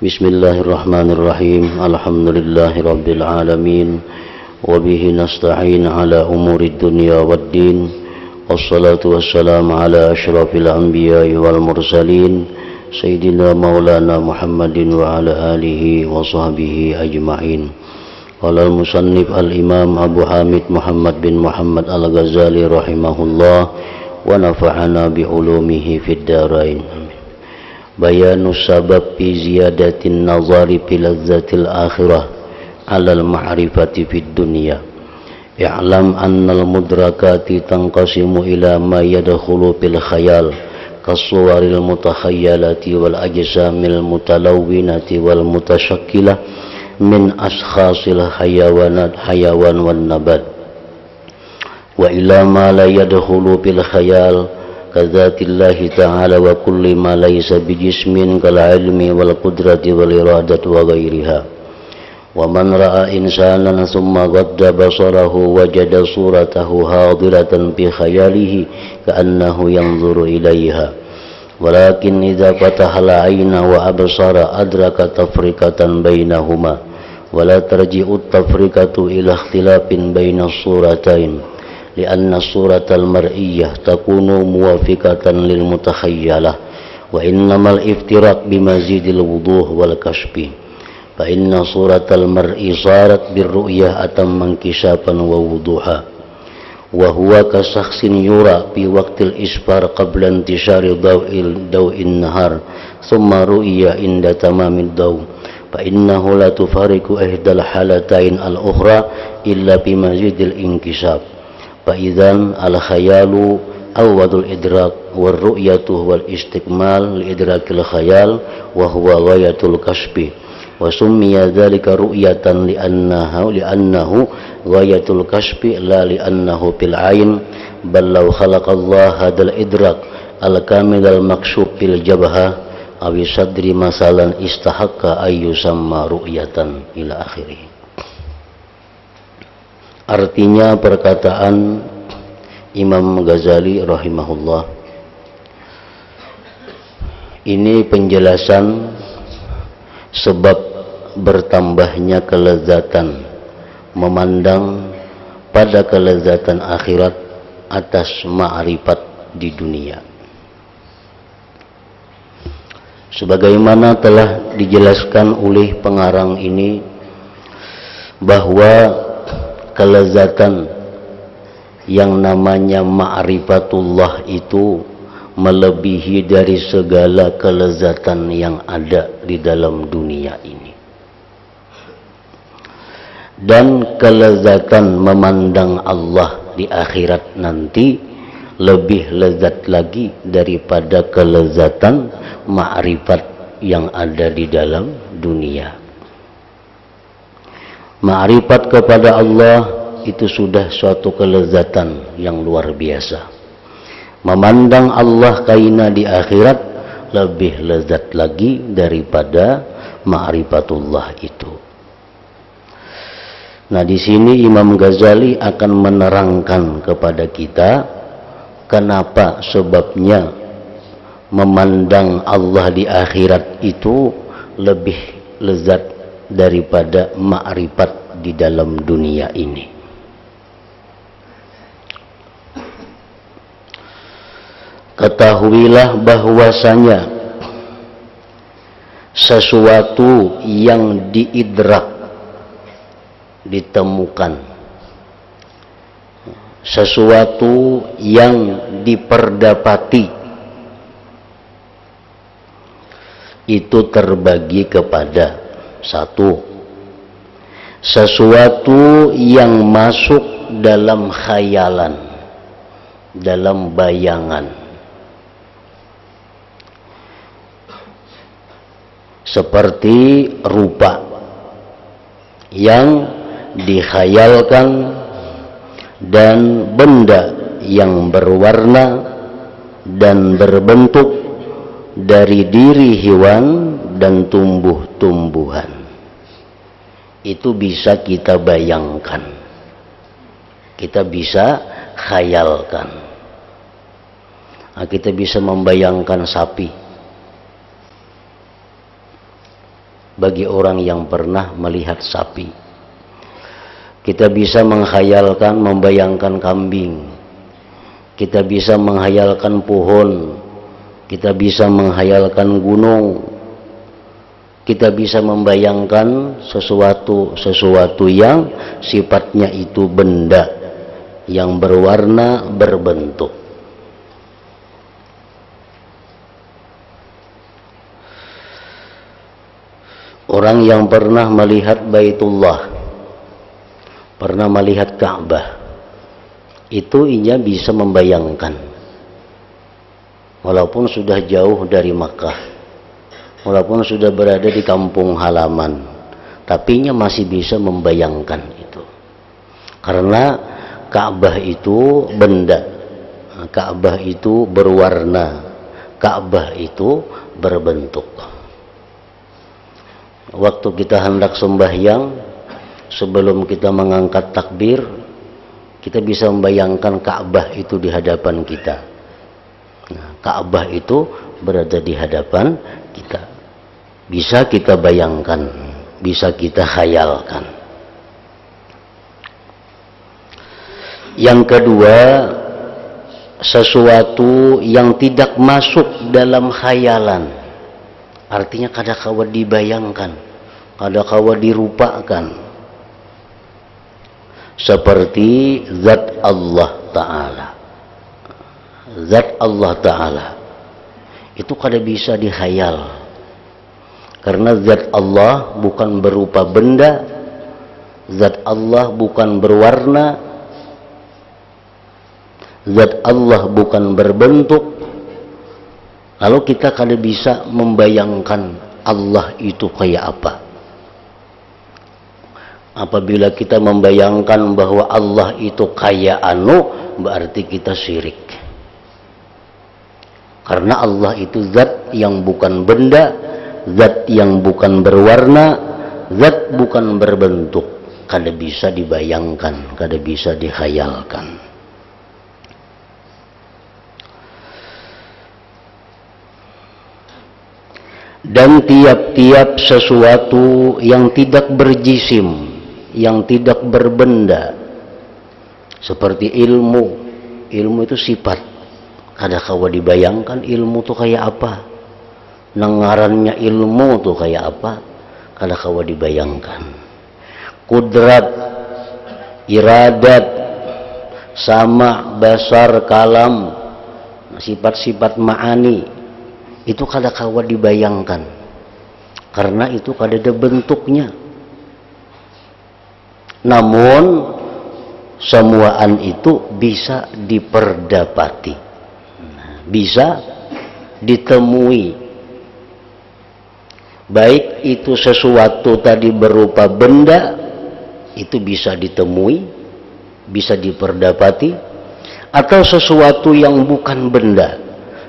Bismillahirrahmanirrahim. Alhamdulillahirabbil alamin. Wa bihi nasta'in ala umurid dunya waddin. Wassalatu wassalamu ala asyrafil anbiya'i wal mursalin Sayyidina Maulana Muhammadin wa ala alihi wa sahbihi ajma'in. Qala al-musannif al-imam Abu Hamid Muhammad bin Muhammad al-Ghazali rahimahullah wa nafa'ana bi ulumihi fid darain. Bayanu sabab fi ziyadatin nazari fi lazzatil akhirah alal ma'rifati fid dunya. I'lam annal mudrakati tanqasimu ila ma yadkhulu fil khayal kasuwaril mutakhayyalati wal ajsamil mutalawwinati wal mutashakkila min ashkhasil hayawan wan nabat. Wa ila ma la yadkhulu fil khayal kadzatillahi ta'ala wa kulli ma laysa bijismin kal ilmi wal qudrati wal iradati wa ghairiha. Wa man ra'a insanan thumma ghadda basarahu wajada suratahu hadiratan fi khayalihi ka'annahu yanzuru ilaiha. Walakin idza fataha al-'aina wa absara adraka tafriqatan bainahuma wa la tarji'u at-tafriqatu ila ikhtilafin baina as-suratain. لأن الصورة المرئية تكون موافقة للمتخيلة وإنما الافتراق بمزيد الوضوح والكشف فإن صورة المرء صارت بالرؤية أتم انكشافا ووضوحا وهو كشخص يرى في وقت الإسفار قبل انتشار ضوء النهار ثم رؤية عند تمام الضوء فإنه لا تفارق إحدى الحالتين الأخرى إلا بمزيد الانكشاف. Fa'idhan al-khayalu awwadul idrak wal-ru'yatu wal-istikmal li-idrakil khayal wa huwa ghayatul kashfi wa summiya dhalika ru'yatan li'annahu ghayatul kashfi la li'annahu fil ayn bal law khalaqallahu hadal idrak al-kamil al-makshuf fil jabha awi sadri masalan istahaqqa ayyusamma ru'yatan ila akhirih. Artinya perkataan Imam Ghazali rahimahullah ini penjelasan sebab bertambahnya kelezatan memandang pada kelezatan akhirat atas ma'rifat di dunia. Sebagaimana telah dijelaskan oleh pengarang ini bahwa kelezatan yang namanya ma'rifatullah itu melebihi dari segala kelezatan yang ada di dalam dunia ini. Dan kelezatan memandang Allah di akhirat nanti lebih lezat lagi daripada kelezatan ma'rifat yang ada di dalam dunia. Ma'rifat kepada Allah itu sudah suatu kelezatan yang luar biasa. Memandang Allah kaina di akhirat lebih lezat lagi daripada ma'rifatullah itu. Nah, di sini Imam Ghazali akan menerangkan kepada kita kenapa sebabnya memandang Allah di akhirat itu lebih lezat daripada ma'rifat di dalam dunia ini. Ketahuilah bahwasanya sesuatu yang diidrak, ditemukan, sesuatu yang diperdapati itu terbagi kepada satu, sesuatu yang masuk dalam khayalan, dalam bayangan, seperti rupa yang dikhayalkan dan benda yang berwarna dan berbentuk dari diri hewan dan tumbuh-tumbuhan. Itu bisa kita bayangkan, kita bisa khayalkan. Nah, kita bisa membayangkan sapi, bagi orang yang pernah melihat sapi. Kita bisa menghayalkan, membayangkan kambing. Kita bisa menghayalkan pohon. Kita bisa menghayalkan gunung. Kita bisa membayangkan sesuatu yang sifatnya itu benda yang berwarna, berbentuk. Orang yang pernah melihat Baitullah, pernah melihat Ka'bah, itu ia bisa membayangkan, walaupun sudah jauh dari Makkah, walaupun sudah berada di kampung halaman, tapi ia masih bisa membayangkan itu. Karena Ka'bah itu benda, Ka'bah itu berwarna, Ka'bah itu berbentuk. Waktu kita hendak sembahyang, sebelum kita mengangkat takbir, kita bisa membayangkan Ka'bah itu di hadapan kita. Nah, Ka'bah itu berada di hadapan kita. Bisa kita bayangkan, bisa kita khayalkan. Yang kedua, sesuatu yang tidak masuk dalam khayalan. Artinya kadakawa dibayangkan, kadakawa dirupakan. Seperti zat Allah Ta'ala. Zat Allah Ta'ala itu kada bisa dihayal. Karena zat Allah bukan berupa benda, zat Allah bukan berwarna, zat Allah bukan berbentuk. Lalu kita kada bisa membayangkan Allah itu kayak apa. Apabila kita membayangkan bahwa Allah itu kayak berarti kita syirik. Karena Allah itu zat yang bukan benda, zat yang bukan berwarna, zat bukan berbentuk. Kada bisa dibayangkan, kada bisa dihayalkan. Dan tiap-tiap sesuatu yang tidak berjisim, yang tidak berbenda, seperti ilmu itu sifat. Kadakawa dibayangkan ilmu itu kayak apa, nengarannya ilmu itu kayak apa, kadakawa dibayangkan. Kudrat, iradat, sama, basar, kalam, sifat-sifat ma'ani, itu kadakawa dibayangkan, karena itu kada ada bentuknya. Namun semuaan itu bisa diperdapati, bisa ditemui. Baik itu sesuatu tadi berupa benda, itu bisa ditemui, bisa diperdapati, atau sesuatu yang bukan benda,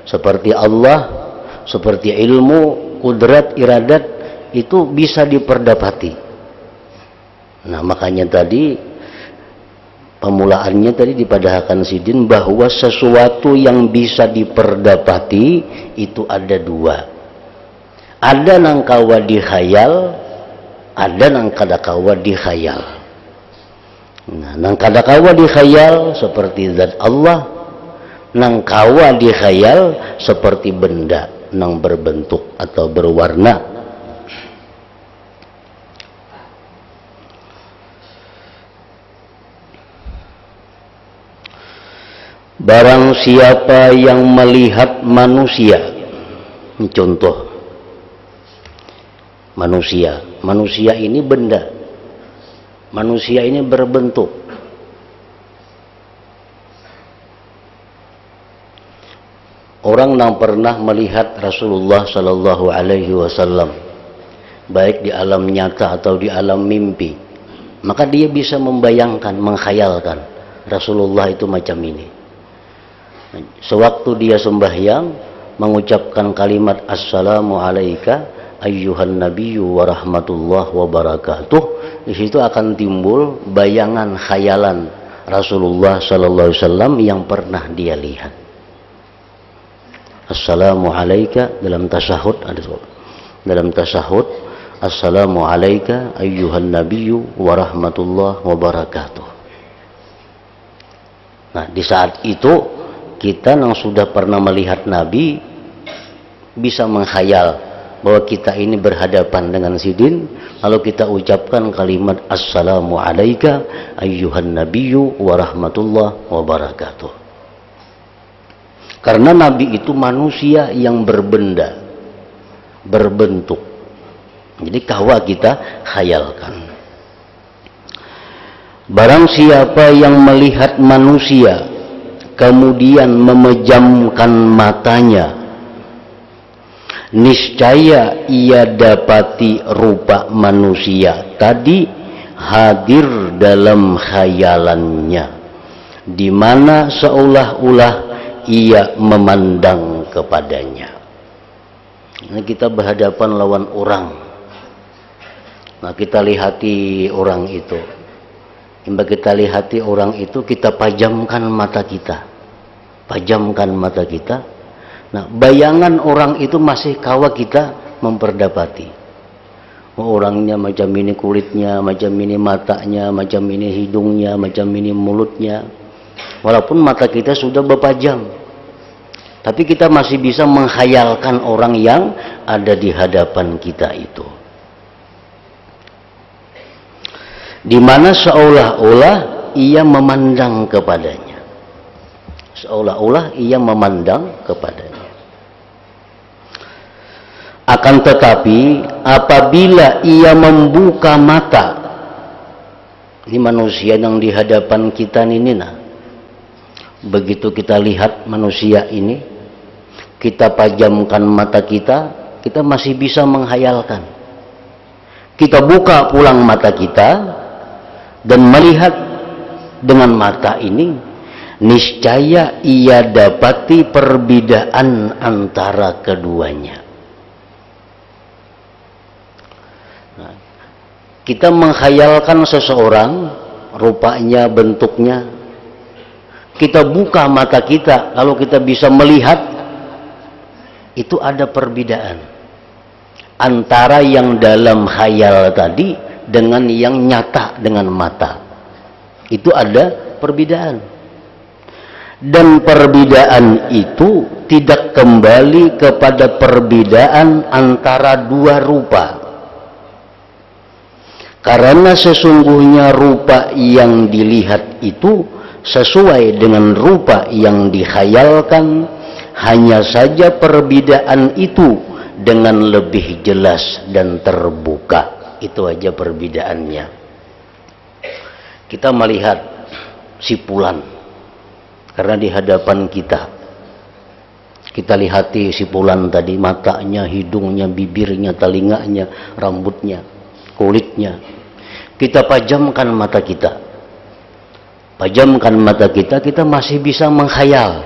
seperti Allah, seperti ilmu, kudrat, iradat, itu bisa diperdapati. Nah, makanya tadi pemulaannya tadi dipadahkan sidin bahwa sesuatu yang bisa diperdapati itu ada dua. Ada nang kawa dihayal, ada nang kadakawa dihayal. Nah, nang kadakawa dihayal seperti zat Allah, nang kawa dihayal seperti benda nang berbentuk atau berwarna. Barang siapa yang melihat manusia, contoh manusia ini benda, manusia ini berbentuk. Orang yang pernah melihat Rasulullah Sallallahu Alaihi Wasallam, baik di alam nyata atau di alam mimpi, maka dia bisa membayangkan, menghayalkan Rasulullah itu macam ini. Sewaktu dia sembahyang, mengucapkan kalimat Assalamu alayka ayyuhan nabiyyu wa rahmatullah wa barakatuh, di situ akan timbul bayangan khayalan Rasulullah Sallallahu Alaihi Wasallam yang pernah dia lihat. Assalamu alayka dalam tasahud, ada dalam tasahud Assalamu alayka ayyuhan nabiyyu wa rahmatullah wa barakatuh. Nah, di saat itu kita yang sudah pernah melihat Nabi bisa menghayal bahwa kita ini berhadapan dengan sidin, lalu kita ucapkan kalimat Assalamu alayka ayyuhan nabiyyu wa rahmatullah wa barakatuh. Karena Nabi itu manusia yang berbenda, berbentuk. Jadi kahwa kita khayalkan. Barang siapa yang melihat manusia kemudian memejamkan matanya, niscaya ia dapati rupa manusia tadi hadir dalam khayalannya, di mana seolah-olah ia memandang kepadanya. Ini kita berhadapan lawan orang. Nah, kita lihati orang itu. Yang kita lihati orang itu, kita pajamkan mata kita. Pajamkan mata kita. Nah, bayangan orang itu masih kawa kita memperdapati. Oh, orangnya macam ini kulitnya, macam ini matanya, macam ini hidungnya, macam ini mulutnya. Walaupun mata kita sudah berpajam, tapi kita masih bisa menghayalkan orang yang ada di hadapan kita itu. Di mana seolah-olah ia memandang kepadanya. Seolah-olah ia memandang kepadanya. Akan tetapi apabila ia membuka mata, ini manusia yang di hadapan kita ini, nah, begitu kita lihat manusia ini, kita pajamkan mata kita, kita masih bisa menghayalkan. Kita buka pulang mata kita dan melihat dengan mata ini, niscaya ia dapati perbedaan antara keduanya. Nah, kita menghayalkan seseorang, rupanya, bentuknya, kita buka mata kita, lalu kita bisa melihat, itu ada perbedaan antara yang dalam khayal tadi dengan yang nyata dengan mata. Itu ada perbedaan. Dan perbedaan itu tidak kembali kepada perbedaan antara dua rupa. Karena sesungguhnya rupa yang dilihat itu sesuai dengan rupa yang dikhayalkan, hanya saja perbedaan itu dengan lebih jelas dan terbuka. Itu aja perbedaannya. Kita melihat si Fulan karena di hadapan kita, kita lihati si Fulan tadi, matanya, hidungnya, bibirnya, telinganya, rambutnya, kulitnya. Kita pajamkan mata kita. Pajamkan mata kita, kita masih bisa menghayal.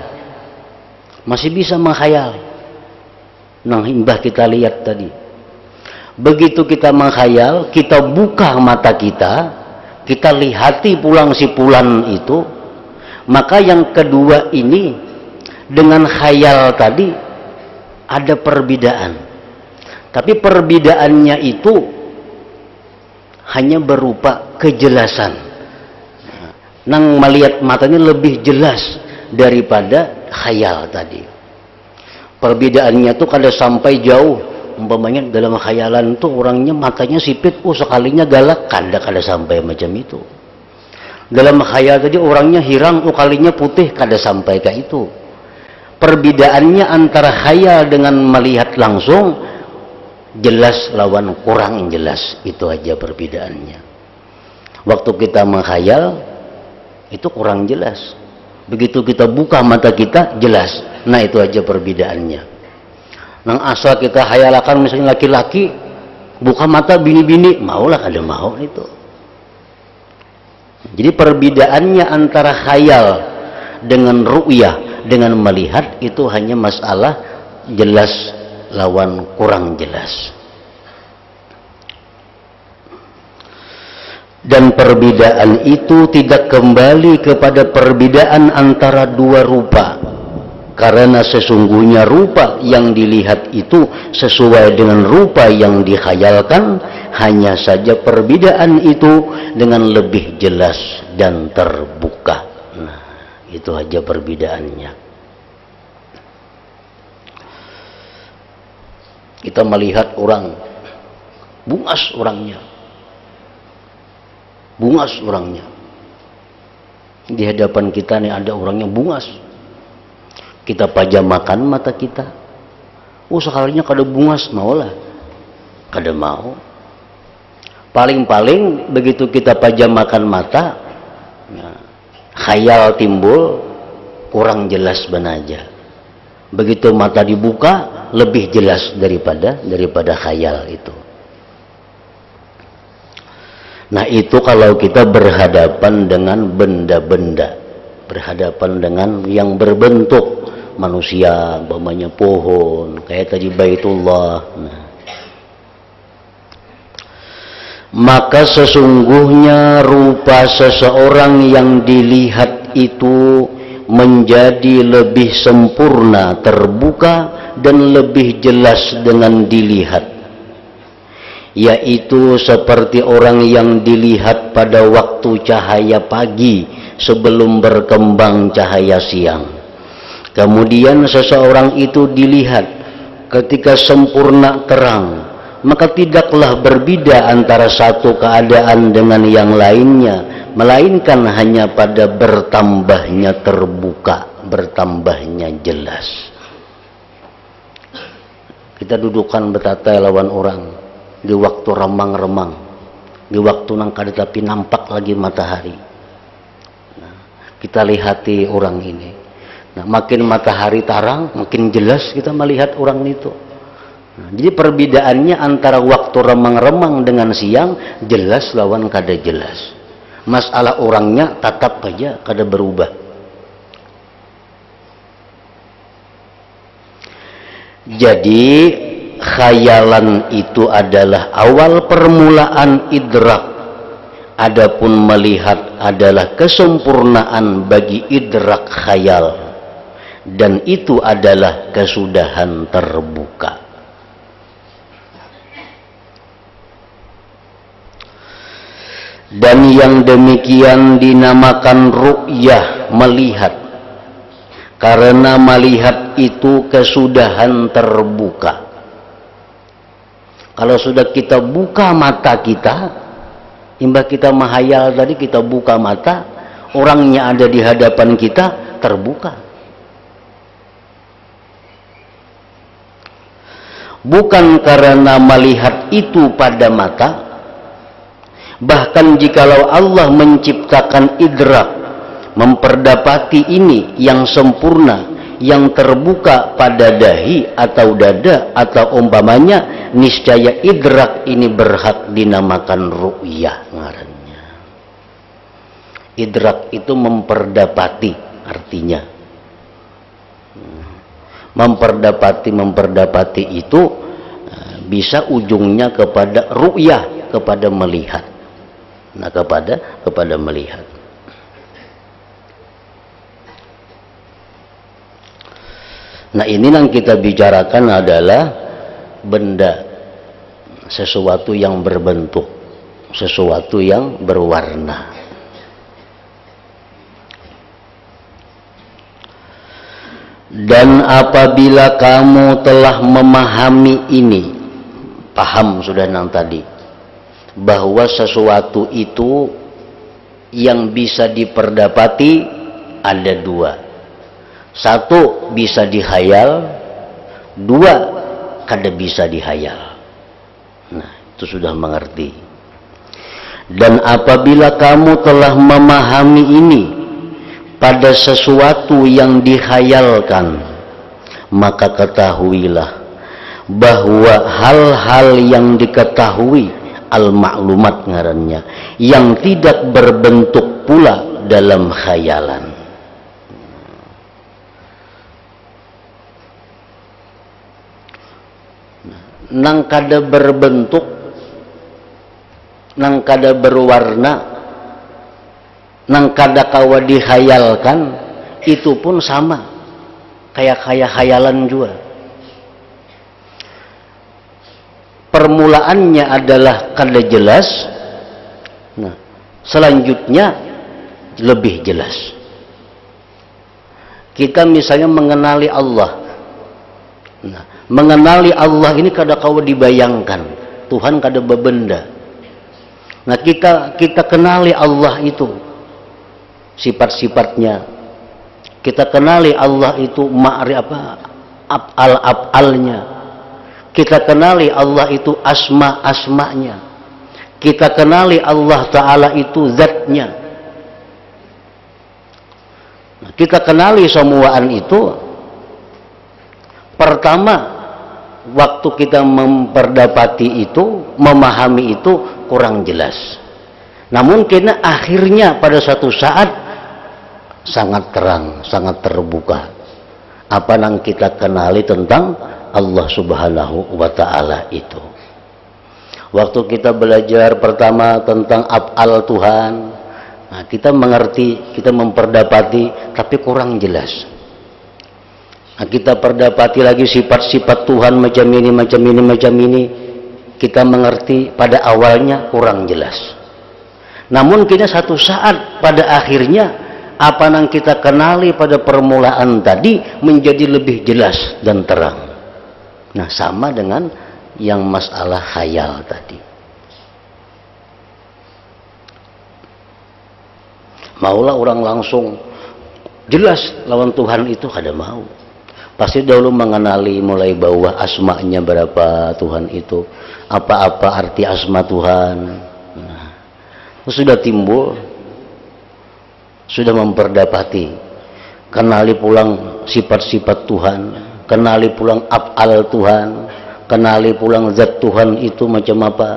Masih bisa menghayal. Nah, imbah kita lihat tadi. Begitu kita menghayal, kita buka mata kita lihati pulang si Fulan itu, maka yang kedua ini dengan khayal tadi ada perbedaan. Tapi perbedaannya itu hanya berupa kejelasan. Nang melihat matanya lebih jelas daripada khayal tadi. Perbedaannya tuh kada sampai jauh. Umpamanya dalam khayalan tuh orangnya matanya sipit, sekalinya galak, kada sampai macam itu. Dalam khayal tadi orangnya hirang, kalinya putih, kada sampai ke itu. Perbedaannya antara khayal dengan melihat langsung jelas lawan kurang jelas, itu aja perbedaannya. Waktu kita menghayal itu kurang jelas. Begitu kita buka mata kita jelas. Nah, itu aja perbedaannya. Nang asal kita hayalakan misalnya laki-laki buka mata bini-bini, maulah kada mau itu. Jadi perbedaannya antara khayal dengan ru'yah, dengan melihat, itu hanya masalah jelas lawan kurang jelas. Dan perbedaan itu tidak kembali kepada perbedaan antara dua rupa. Karena sesungguhnya rupa yang dilihat itu sesuai dengan rupa yang dikhayalkan, hanya saja perbedaan itu dengan lebih jelas dan terbuka. Nah, itu aja perbedaannya. Kita melihat orang, bungas orangnya. Bungas orangnya. Di hadapan kita nih ada orangnya bungas. Kita pajamakan mata kita. Oh, sekalinya kada bungas, maulah. Kada mau. Paling-paling begitu kita pajamakan mata, ya, khayal timbul, kurang jelas benaja. Begitu mata dibuka, lebih jelas daripada khayal itu. Nah, itu kalau kita berhadapan dengan benda-benda, berhadapan dengan yang berbentuk manusia, umpamanya pohon, kayak tadi Baitullah. Nah, maka sesungguhnya rupa seseorang yang dilihat itu menjadi lebih sempurna, terbuka, dan lebih jelas dengan dilihat, yaitu seperti orang yang dilihat pada waktu cahaya pagi sebelum berkembang cahaya siang. Kemudian seseorang itu dilihat ketika sempurna terang, maka tidaklah berbeda antara satu keadaan dengan yang lainnya, melainkan hanya pada bertambahnya terbuka, bertambahnya jelas. Kita dudukkan betatai lawan orang di waktu remang-remang, di waktu nang kada tapi nampak lagi matahari. Nah, kita lihati orang ini. Nah, makin matahari tarang, makin jelas kita melihat orang itu. Nah, jadi perbedaannya antara waktu remang-remang dengan siang jelas lawan kada jelas. Masalah orangnya tetap aja kada berubah. Jadi khayalan itu adalah awal permulaan idrak. Adapun melihat adalah kesempurnaan bagi idrak khayal. Dan itu adalah kesudahan terbuka. Dan yang demikian dinamakan ru'yah, melihat. Karena melihat itu kesudahan terbuka. Kalau sudah kita buka mata kita, imbah kita menghayal tadi, kita buka mata, orangnya ada di hadapan kita, terbuka. Bukan karena melihat itu pada mata, bahkan jikalau Allah menciptakan idrak, memperdapati ini yang sempurna, yang terbuka pada dahi atau dada atau umpamanya, niscaya idrak ini berhak dinamakan ru'yah ngarannya. Idrak itu memperdapati artinya. Memperdapati itu bisa ujungnya kepada ru'yah, kepada melihat. Nah, kepada melihat. Nah, ini yang kita bicarakan adalah benda, sesuatu yang berbentuk, sesuatu yang berwarna. Dan apabila kamu telah memahami ini, paham sudah nang tadi, bahwa sesuatu itu yang bisa diperdapati ada dua. Satu bisa dihayal, dua kada bisa dihayal. Nah, itu sudah mengerti. Dan apabila kamu telah memahami ini pada sesuatu yang dihayalkan, maka ketahuilah bahwa hal-hal yang diketahui, al-maklumat ngarannya, yang tidak berbentuk pula dalam khayalan. Nang kada berbentuk, nang kada berwarna, nang kada kawa dihayalkan, itu pun sama, kayak khayalan juga. Permulaannya adalah kada jelas. Nah, selanjutnya lebih jelas. Kita misalnya mengenali Allah. Nah, mengenali Allah ini kada kau dibayangkan. Tuhan kada bebenda. Nah, kita kenali Allah itu sifat-sifatnya. Kita kenali Allah itu af'al-af'alnya. Kita kenali Allah itu asma-asmanya. Kita kenali Allah Ta'ala itu zatnya. Nah, kita kenali semuaan itu. Pertama, waktu kita memperdapati itu, memahami itu kurang jelas. Namun kena akhirnya pada suatu saat sangat terang, sangat terbuka. Apa yang kita kenali tentang Allah Subhanahu wa Ta'ala itu. Waktu kita belajar pertama tentang af'al Tuhan, nah, kita mengerti, kita memperdapati, tapi kurang jelas. Nah, kita perdapati lagi sifat-sifat Tuhan macam ini, macam ini, macam ini. Kita mengerti pada awalnya kurang jelas. Namun kita satu saat pada akhirnya apa yang kita kenali pada permulaan tadi menjadi lebih jelas dan terang. Nah, sama dengan yang masalah khayal tadi. Maulah orang langsung jelas lawan Tuhan itu kada mau. Pasti dahulu mengenali mulai bawah asmanya berapa Tuhan itu, apa-apa arti asma Tuhan. Nah, sudah timbul, sudah memperdapati, kenali pulang sifat-sifat Tuhan, kenali pulang af'al Tuhan, kenali pulang zat Tuhan itu macam apa.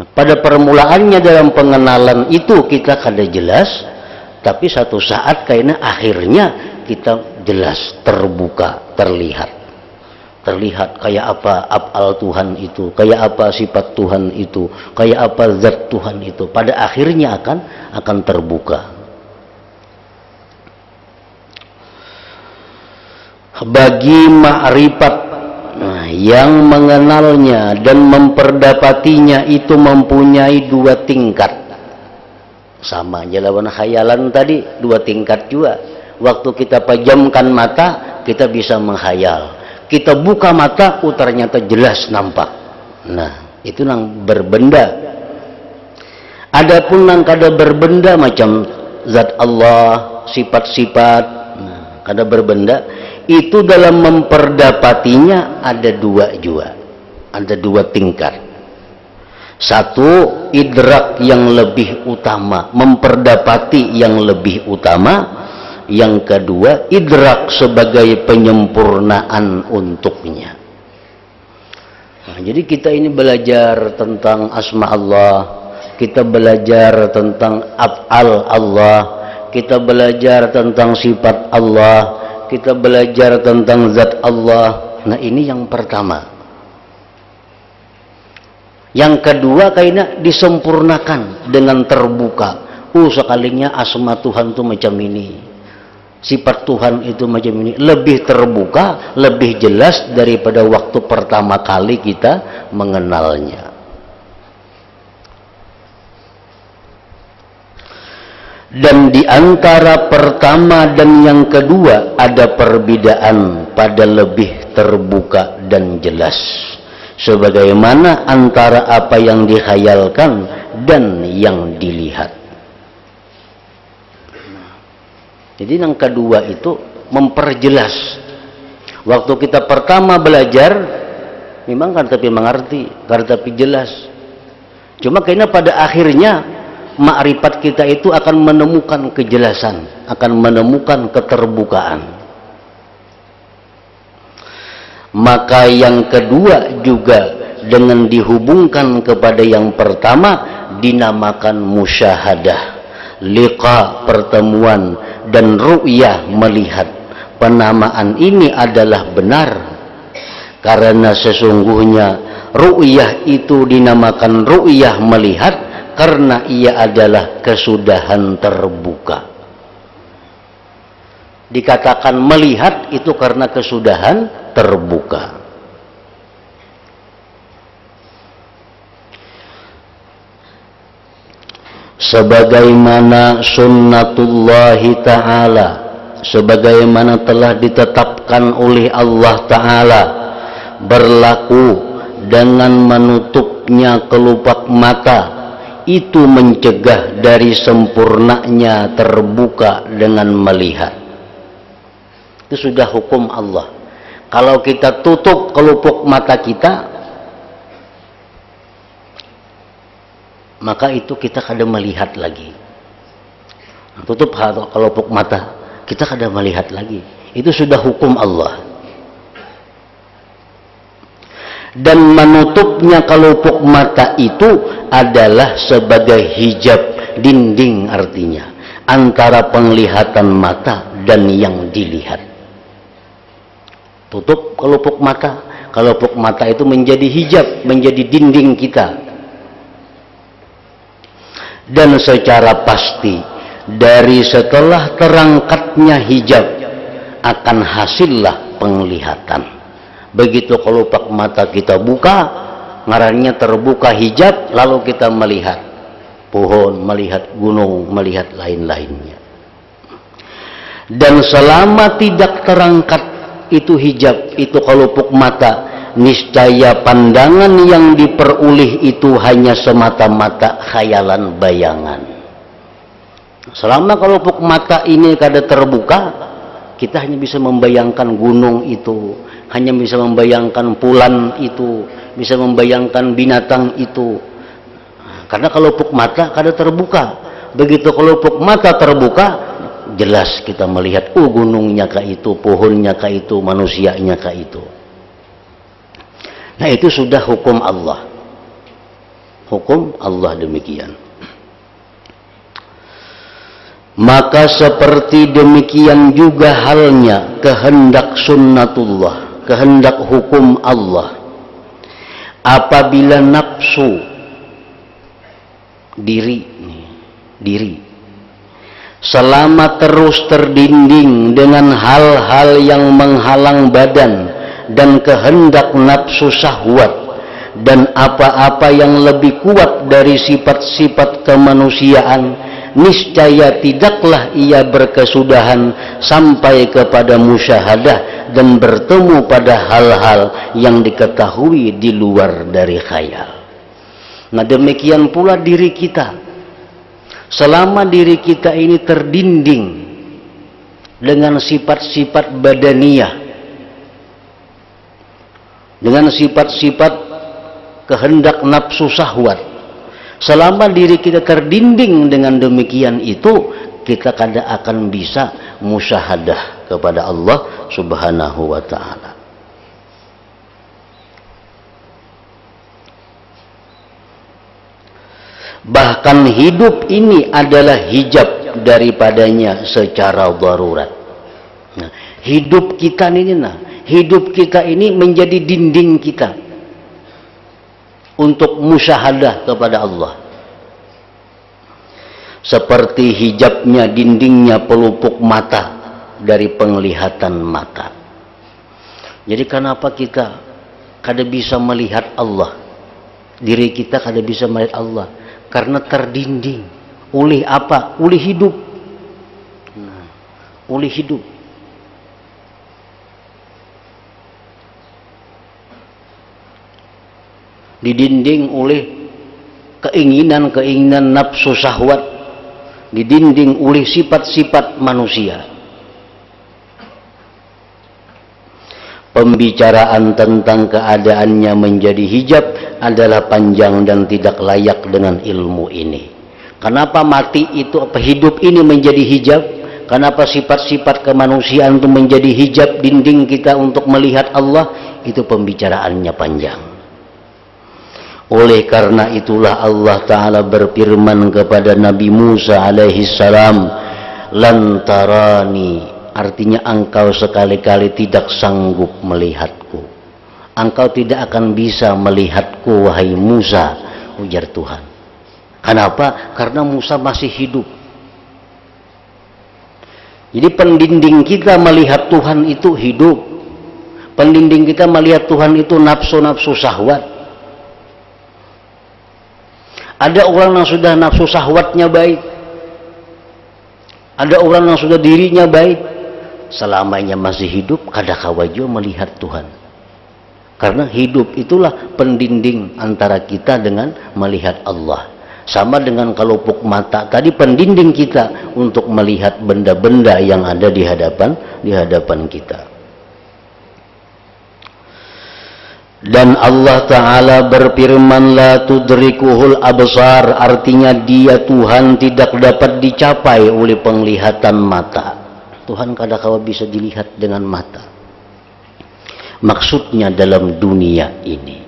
Nah, pada permulaannya dalam pengenalan itu kita kada jelas, tapi satu saat kayaknya akhirnya kita jelas, terbuka, terlihat kayak apa af'al Tuhan itu, kayak apa sifat Tuhan itu, kayak apa zat Tuhan itu. Pada akhirnya akan terbuka. Bagi ma'rifat yang mengenalnya dan memperdapatinya itu mempunyai dua tingkat. Sama aja lawan khayalan tadi, dua tingkat juga. Waktu kita pejamkan mata, kita bisa menghayal. Kita buka mata, ternyata jelas nampak. Nah, itu nang berbenda. Adapun nang kada berbenda macam zat Allah, sifat-sifat, nah, kada berbenda, itu dalam memperdapatinya ada dua juga. Ada dua tingkat. Satu, idrak yang lebih utama, memperdapati yang lebih utama. Yang kedua, idrak sebagai penyempurnaan untuknya. Nah, jadi kita ini belajar tentang asma Allah, kita belajar tentang af'al Allah, kita belajar tentang sifat Allah, kita belajar tentang zat Allah. Nah, ini yang pertama. Yang kedua, kayaknya disempurnakan dengan terbuka. Sekalinya asma Tuhan itu macam ini, sifat Tuhan itu macam ini, lebih terbuka, lebih jelas daripada waktu pertama kali kita mengenalnya. Dan di antara pertama dan yang kedua ada perbedaan pada lebih terbuka dan jelas, sebagaimana antara apa yang dikhayalkan dan yang dilihat. Jadi yang kedua itu memperjelas. Waktu kita pertama belajar, memang kan tapi mengerti, kan tapi jelas. Cuma kayaknya pada akhirnya makrifat kita itu akan menemukan kejelasan, akan menemukan keterbukaan. Maka yang kedua juga dengan dihubungkan kepada yang pertama dinamakan musyahadah, liqa, pertemuan, dan ru'yah, melihat. Penamaan ini adalah benar karena sesungguhnya ru'yah itu dinamakan ru'yah melihat karena ia adalah kesudahan terbuka. Dikatakan melihat itu karena kesudahan terbuka. Sebagaimana sunnatullahi ta'ala, sebagaimana telah ditetapkan oleh Allah Ta'ala, berlaku dengan menutupnya kelopak mata, itu mencegah dari sempurnanya terbuka dengan melihat. Itu sudah hukum Allah. Kalau kita tutup kelopak mata kita, maka itu kita kada melihat lagi. Tutup kelopak mata, kita kada melihat lagi. Itu sudah hukum Allah. Dan menutupnya kelopak mata itu adalah sebagai hijab, dinding artinya, antara penglihatan mata dan yang dilihat. Tutup kelopak mata itu menjadi hijab, menjadi dinding kita. Dan secara pasti dari setelah terangkatnya hijab akan hasillah penglihatan. Begitu kelopak mata kita buka, ngarannya terbuka hijab, lalu kita melihat pohon, melihat gunung, melihat lain-lainnya. Dan selama tidak terangkat itu hijab, itu kelopak mata, niscaya pandangan yang diperoleh itu hanya semata-mata khayalan bayangan. Selama kelopak mata ini kada terbuka, kita hanya bisa membayangkan gunung itu, hanya bisa membayangkan bulan itu, bisa membayangkan binatang itu. Karena kelopak mata kada terbuka. Begitu kelopak mata terbuka, jelas kita melihat, gunungnya kah itu, pohonnya kah itu, manusianya kah itu. Nah, itu sudah hukum Allah. Hukum Allah demikian. Maka seperti demikian juga halnya kehendak sunnatullah, kehendak hukum Allah. Apabila nafsu diri selama terus terdinding dengan hal-hal yang menghalang badan dan kehendak nafsu syahwat dan apa-apa yang lebih kuat dari sifat-sifat kemanusiaan, niscaya tidaklah ia berkesudahan sampai kepada musyahadah dan bertemu pada hal-hal yang diketahui di luar dari khayal. Nah, demikian pula diri kita. Selama diri kita ini terdinding dengan sifat-sifat badaniyah, dengan sifat-sifat kehendak nafsu syahwat, selama diri kita terdinding dengan demikian itu, kita kada akan bisa musyahadah kepada Allah Subhanahu wa ta'ala. Bahkan hidup ini adalah hijab daripadanya secara darurat. Nah, hidup kita ini menjadi dinding kita untuk musyahadah kepada Allah. Seperti hijabnya, dindingnya pelupuk mata dari penglihatan mata. Jadi kenapa kita kada bisa melihat Allah? Diri kita kada bisa melihat Allah karena terdinding oleh apa? Oleh hidup. Nah, oleh hidup. Didinding oleh keinginan-keinginan nafsu syahwat, didinding oleh sifat-sifat manusia. Pembicaraan tentang keadaannya menjadi hijab adalah panjang dan tidak layak dengan ilmu ini. Kenapa mati itu, hidup ini menjadi hijab? Kenapa sifat-sifat kemanusiaan itu menjadi hijab dinding kita untuk melihat Allah? Itu pembicaraannya panjang. Oleh karena itulah Allah Ta'ala berfirman kepada Nabi Musa alaihi salam, "Lan tarani," artinya engkau sekali-kali tidak sanggup melihatku. Engkau tidak akan bisa melihatku, wahai Musa, ujar Tuhan. Kenapa? Karena Musa masih hidup. Jadi pendinding kita melihat Tuhan itu hidup. Pendinding kita melihat Tuhan itu nafsu-nafsu syahwat. Ada orang yang sudah nafsu syahwatnya baik. Ada orang yang sudah dirinya baik. Selamanya masih hidup, kadakawa juga melihat Tuhan. Karena hidup itulah pendinding antara kita dengan melihat Allah. Sama dengan kelupuk mata tadi, pendinding kita untuk melihat benda-benda yang ada di hadapan kita. Dan Allah Ta'ala berfirman, la tudrikuhul absar, artinya dia Tuhan tidak dapat dicapai oleh penglihatan mata. Tuhan kadang-kala bisa dilihat dengan mata. Maksudnya dalam dunia ini.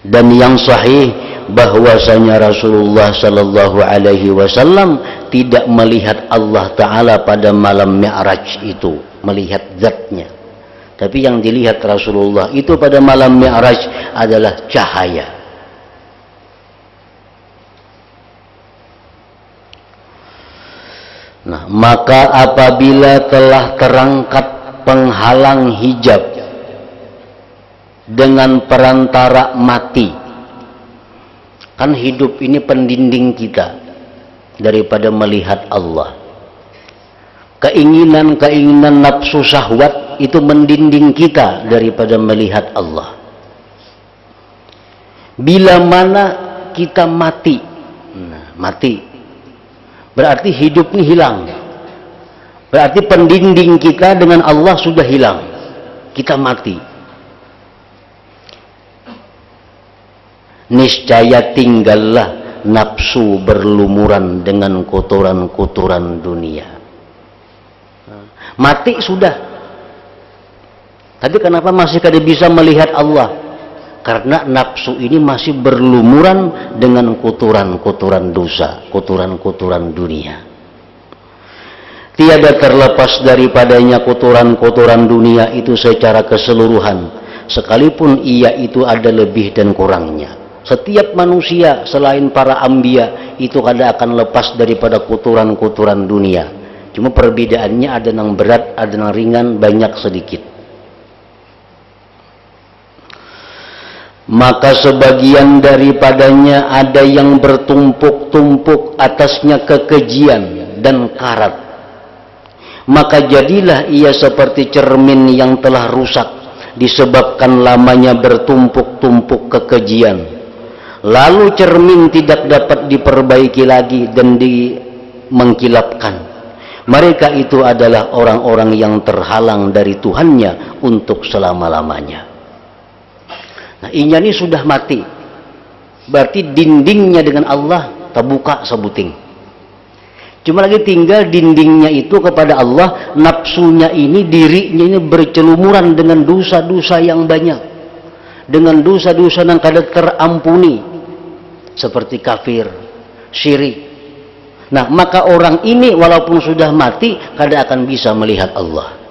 Dan yang sahih bahwasanya Rasulullah Sallallahu Alaihi Wasallam tidak melihat Allah Ta'ala pada malam Mi'raj itu, melihat zatnya. Tapi yang dilihat Rasulullah itu pada malam Mi'raj adalah cahaya. Nah, maka apabila telah terangkat penghalang hijab dengan perantara mati, kan hidup ini pendinding kita daripada melihat Allah. Keinginan-keinginan nafsu syahwat itu mendinding kita daripada melihat Allah. Bila mana kita mati, mati berarti hidup ini hilang. Berarti pendinding kita dengan Allah sudah hilang. Kita mati. Niscaya tinggallah nafsu berlumuran dengan kotoran-kotoran dunia. Mati sudah. Tapi kenapa masih kada bisa melihat Allah? Karena nafsu ini masih berlumuran dengan kotoran-kotoran dosa, kotoran-kotoran dunia. Tiada terlepas daripadanya kotoran-kotoran dunia itu secara keseluruhan, sekalipun ia itu ada lebih dan kurangnya. Setiap manusia selain para anbiya itu kada akan lepas daripada kotoran-kotoran dunia. Cuma perbedaannya ada yang berat, ada yang ringan, banyak sedikit. Maka sebagian daripadanya ada yang bertumpuk-tumpuk atasnya kekejian dan karat. Maka jadilah ia seperti cermin yang telah rusak disebabkan lamanya bertumpuk-tumpuk kekejian. Lalu cermin tidak dapat diperbaiki lagi dan mengkilapkan. Mereka itu adalah orang-orang yang terhalang dari Tuhannya untuk selama-lamanya. Nah, inya ini sudah mati. Berarti dindingnya dengan Allah terbuka sebuting. Cuma lagi tinggal dindingnya itu kepada Allah, nafsunya ini, dirinya ini bercelumuran dengan dosa-dosa yang banyak. Dengan dosa-dosa yang kada terampuni. Seperti kafir, syirik. Nah, maka orang ini walaupun sudah mati, kada akan bisa melihat Allah.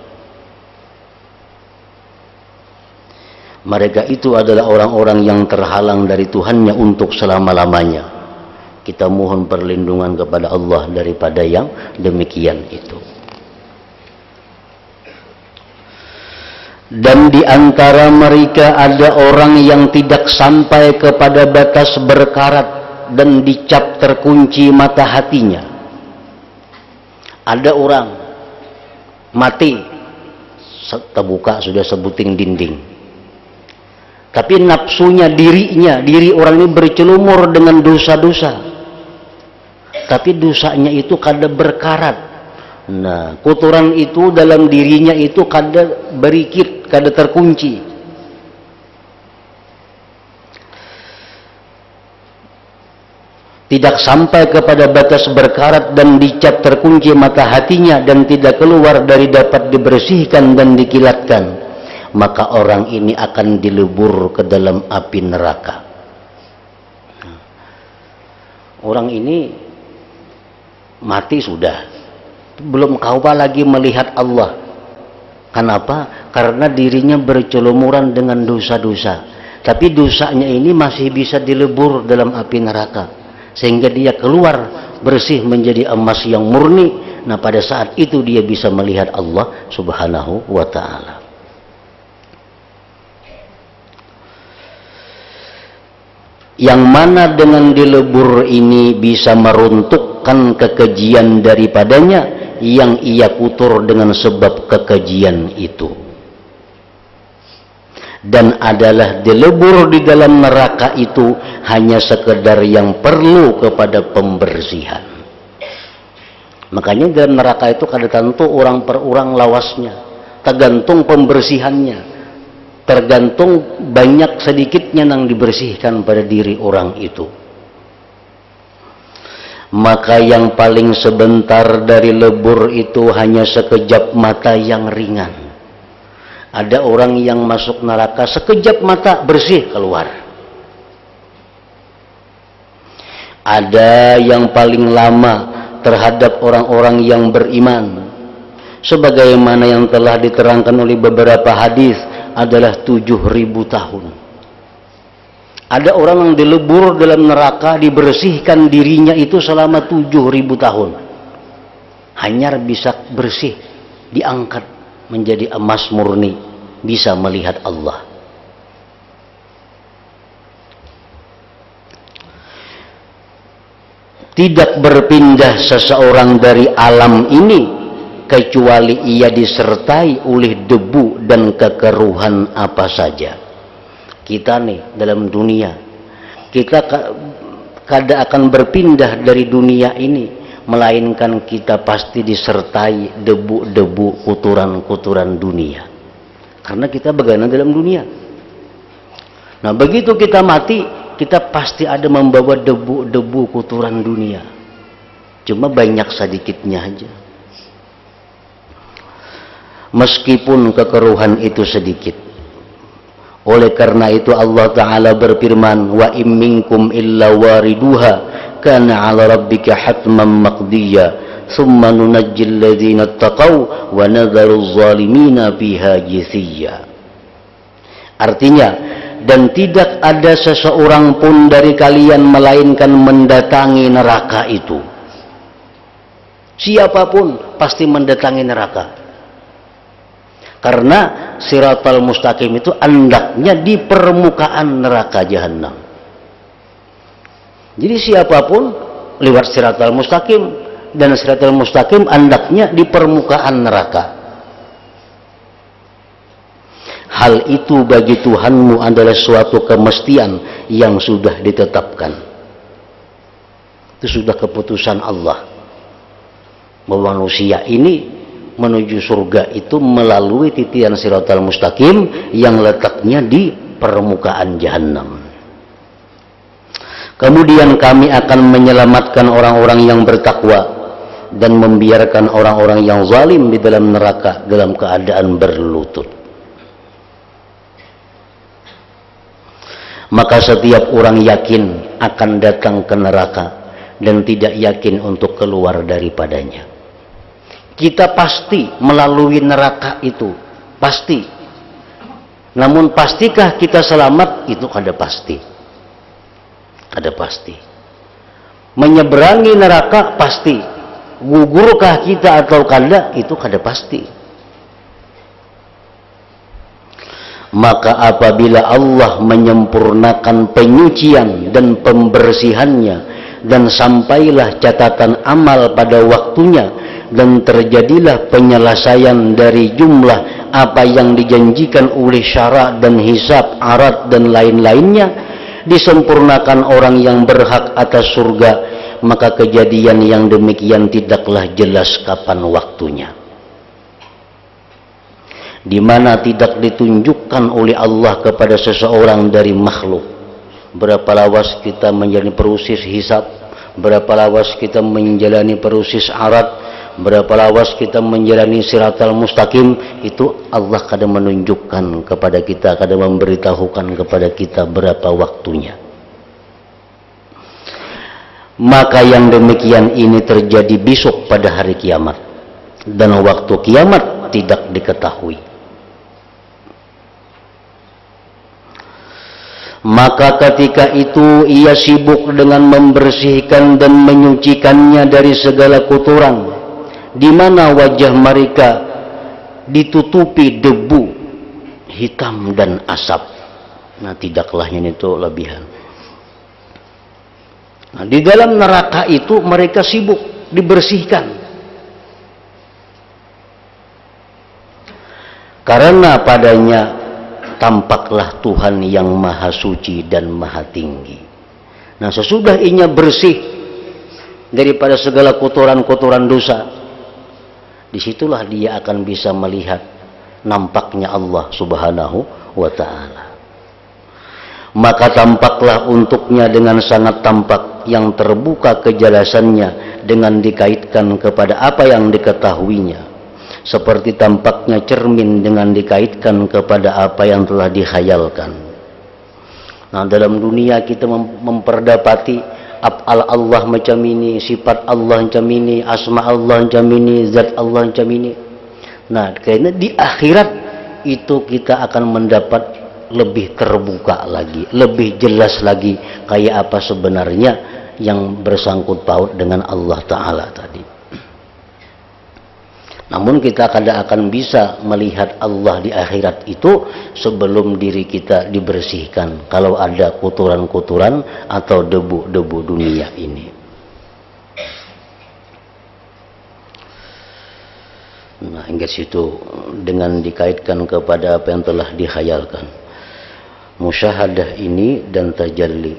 Mereka itu adalah orang-orang yang terhalang dari Tuhannya untuk selama-lamanya. Kita mohon perlindungan kepada Allah daripada yang demikian itu. Dan di antara mereka ada orang yang tidak sampai kepada batas berkarat dan dicap terkunci mata hatinya. Ada orang mati, terbuka sudah sebuting dinding. Tapi nafsunya, diri orang ini bercelumur dengan dosa-dosa. Tapi dosanya itu kada berkarat. Nah, kotoran itu dalam dirinya itu kada berikit, kada terkunci. Tidak sampai kepada batas berkarat dan dicap terkunci mata hatinya dan tidak keluar dari dapat dibersihkan dan dikilatkan. Maka orang ini akan dilebur ke dalam api neraka. Orang ini mati sudah, belum kawal lagi melihat Allah. Kenapa? Karena dirinya bercelumuran dengan dosa-dosa. Tapi dosanya ini masih bisa dilebur dalam api neraka, sehingga dia keluar bersih menjadi emas yang murni Nah, pada saat itu dia bisa melihat Allah Subhanahu wa ta'ala. Yang mana dengan dilebur ini bisa meruntuhkan kekejian daripadanya yang ia kutur dengan sebab kekejian itu, dan adalah dilebur di dalam neraka itu hanya sekedar yang perlu kepada pembersihan. Makanya dalam neraka itu kada tentu orang per orang lawasnya, tergantung pembersihannya, tergantung banyak sedikitnya yang dibersihkan pada diri orang itu. Maka yang paling sebentar dari lebur itu hanya sekejap mata yang ringan. Ada orang yang masuk neraka sekejap mata bersih keluar. Ada yang paling lama terhadap orang-orang yang beriman, sebagaimana yang telah diterangkan oleh beberapa hadis, adalah 7.000 tahun. Ada orang yang dilebur dalam neraka, dibersihkan dirinya itu selama 7.000 tahun. Hanya bisa bersih, diangkat menjadi emas murni, bisa melihat Allah. Tidak berpindah seseorang dari alam ini kecuali ia disertai oleh debu dan kekeruhan apa saja. Kita nih dalam dunia, kita kada akan berpindah dari dunia ini, melainkan kita pasti disertai debu-debu, kotoran-kotoran dunia. Karena kita bagaimana dalam dunia. Nah, begitu kita mati, kita pasti ada membawa debu-debu kotoran dunia. Cuma banyak sedikitnya aja. Meskipun kekeruhan itu sedikit. Oleh karena itu Allah Ta'ala berfirman, wa im minkum illa wariduha kana 'ala rabbika hatman maqdiya thumma nunajjil ladzina taqaw wa nadharuz zalimina fiha jithiya. Artinya, dan tidak ada seseorang pun dari kalian melainkan mendatangi neraka itu. Siapapun pasti mendatangi neraka. Karena siratal mustaqim itu andaknya di permukaan neraka jahanam. Jadi siapapun lewat siratal mustaqim, dan siratal mustaqim andaknya di permukaan neraka. Hal itu bagi Tuhanmu adalah suatu kemestian yang sudah ditetapkan. Itu sudah keputusan Allah bahwa manusia ini menuju surga itu melalui titian siratal mustaqim yang letaknya di permukaan jahanam. Kemudian kami akan menyelamatkan orang-orang yang bertakwa dan membiarkan orang-orang yang zalim di dalam neraka dalam keadaan berlutut. Maka setiap orang yakin akan datang ke neraka dan tidak yakin untuk keluar daripadanya. Kita pasti melalui neraka itu, pasti. Namun pastikah kita selamat? Itu kada pasti. Kada pasti. Menyeberangi neraka pasti. Gugurkah kita atau kada? Itu kada pasti. Maka apabila Allah menyempurnakan penyucian dan pembersihannya, dan sampailah catatan amal pada waktunya, dan terjadilah penyelesaian dari jumlah apa yang dijanjikan oleh syara dan hisab, arat dan lain-lainnya, disempurnakan orang yang berhak atas surga, maka kejadian yang demikian tidaklah jelas kapan waktunya, di mana tidak ditunjukkan oleh Allah kepada seseorang dari makhluk. Berapa lawas kita menjalani proses hisab, berapa lawas kita menjalani proses arat, berapa lawas kita menjalani siratal mustaqim, itu Allah kadang menunjukkan kepada kita, kadang memberitahukan kepada kita berapa waktunya. Maka yang demikian ini terjadi besok pada hari kiamat, dan waktu kiamat tidak diketahui. Maka ketika itu ia sibuk dengan membersihkan dan menyucikannya dari segala kotoran, di mana wajah mereka ditutupi debu hitam dan asap. Nah, tidaklah ini itu lebihan. Nah, di dalam neraka itu mereka sibuk dibersihkan. Karena padanya tampaklah Tuhan yang maha suci dan maha tinggi. Nah, sesudah inya bersih daripada segala kotoran-kotoran dosa, disitulah dia akan bisa melihat nampaknya Allah Subhanahu wa ta'ala. Maka tampaklah untuknya dengan sangat tampak yang terbuka kejelasannya dengan dikaitkan kepada apa yang diketahuinya, seperti tampaknya cermin dengan dikaitkan kepada apa yang telah dikhayalkan. Nah, dalam dunia kita memperdapati af'al Allah macam ini, sifat Allah macam ini, asma Allah macam ini, zat Allah macam ini. Nah, karena di akhirat itu kita akan mendapat lebih terbuka lagi, lebih jelas lagi kayak apa sebenarnya yang bersangkut paut dengan Allah Ta'ala tadi. Namun kita kadang akan bisa melihat Allah di akhirat itu sebelum diri kita dibersihkan kalau ada kotoran-kotoran atau debu-debu dunia ini. Nah, hingga situ dengan dikaitkan kepada apa yang telah dikhayalkan. Musyahadah ini dan tajalli.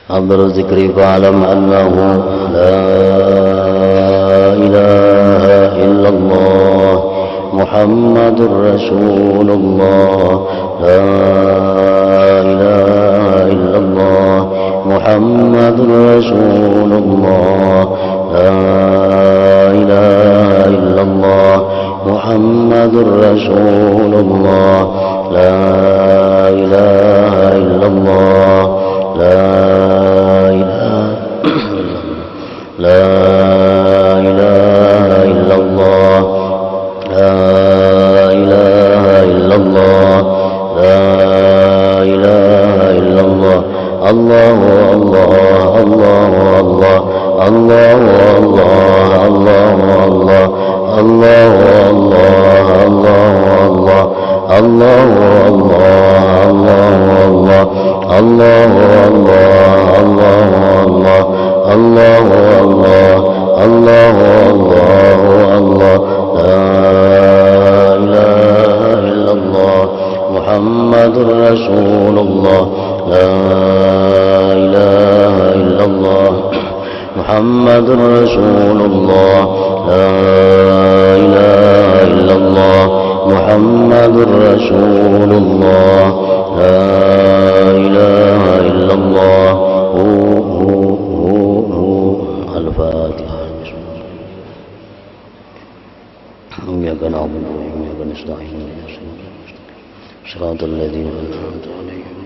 Hadar zikri fa'alam annahu la ilaha illallah Muhammadur Rasulullah, la ilaha illallah Muhammadur Rasulullah, la ilaha illallah Muhammadur Rasulullah, la ilaha illallah, la ilaha illallah, la ilaha illallah, la ilaha illallah. Allahu Allah, Allahu Allah, Allahu Allah, Allahu Allah, Allahu Allah, Allahu Allah, Allahu Allah, Allahu Allah, Allahu Allah, Allahu Allah, Allahu Allah, Allahu Allah, la ilaha illallah Muhammadur Rasulullah, la ilaha illallah Muhammadur Rasulullah, la ilaha illallah Muhammadur Rasulullah, la ilaha illallah. Al-Fatihah. Iyyaka na'budu wa iyyaka nasta'in. Shiratal ladzina an'amta 'alaihim.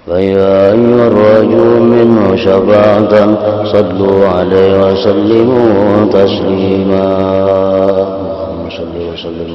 فيا أيها الرجل منه شفاعة صلوا عليه وسلموا تسليما. اللهم صل وسلم